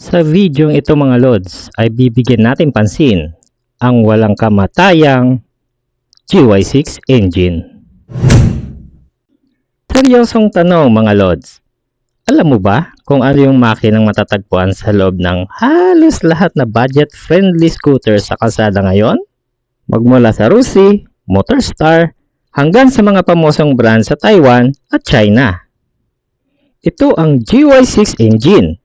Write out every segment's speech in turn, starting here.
Sa videong ito mga lods ay bibigyan natin pansin ang walang kamatayang GY6 engine. Seryosong tanong mga lods, alam mo ba kung ano yung makinang matatagpuan sa loob ng halos lahat na budget-friendly scooter sa kalsada ngayon? Magmula sa Rusi, Motorstar, hanggang sa mga pamosong brand sa Taiwan at China. Ito ang GY6 engine.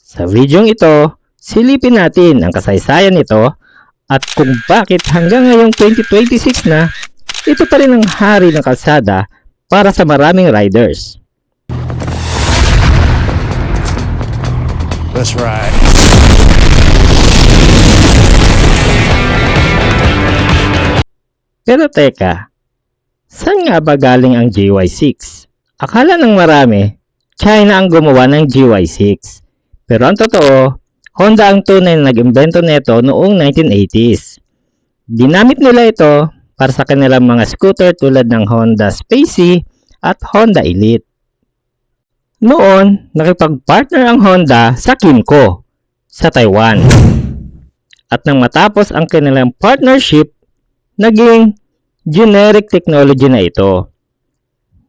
Sa videong ito, silipin natin ang kasaysayan nito at kung bakit hanggang ngayong 2026 na, ito pa rin ang hari ng kalsada para sa maraming riders. That's right. Pero teka, saan nga ba galing ang GY6? Akala ng marami, China ang gumawa ng GY6. Pero ang totoo, Honda ang tunay na nag-imbento nito noong 1980s. Ginamit nila ito para sa kanilang mga scooter tulad ng Honda Spacey at Honda Elite. Noon, nakipag-partner ang Honda sa Kymco sa Taiwan. At nang matapos ang kanilang partnership, naging generic technology na ito.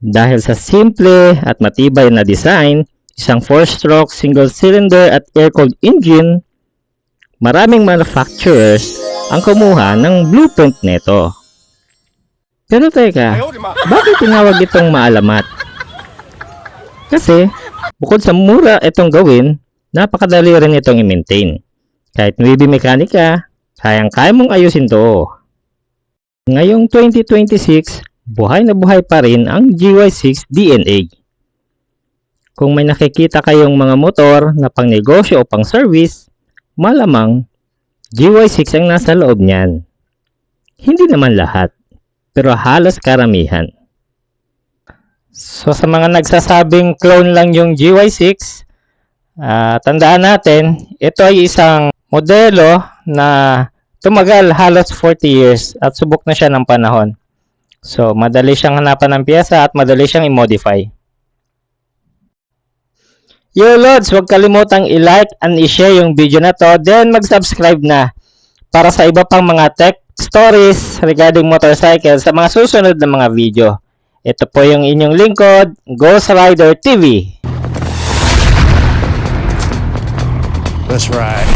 Dahil sa simple at matibay na design, isang 4-stroke single-cylinder at air-cooled engine, maraming manufacturers ang kumuha ng blueprint nito. Pero teka, bakit tinawag itong maalamat? Kasi, bukod sa mura itong gawin, napakadali rin itong i-maintain. Kahit newbie mekanika, kayang-kaya mong ayusin to. Ngayong 2026, buhay na buhay pa rin ang GY6 DNA. Kung may nakikita kayong mga motor na pang negosyo o pang service, malamang GY6 ang nasa loob niyan. Hindi naman lahat, pero halos karamihan. So sa mga nagsasabing clone lang yung GY6, tandaan natin, ito ay isang modelo na tumagal halos 40 years at subok na siya ng panahon. So madali siyang hanapan ng piyesa at madali siyang i-modify. Yo Lods, huwag kalimutang i-like and i-share yung video na to, then mag-subscribe na para sa iba pang mga tech stories regarding motorcycle sa mga susunod na mga video. Ito po yung inyong lingkod, Ghost Rider TV. That's right.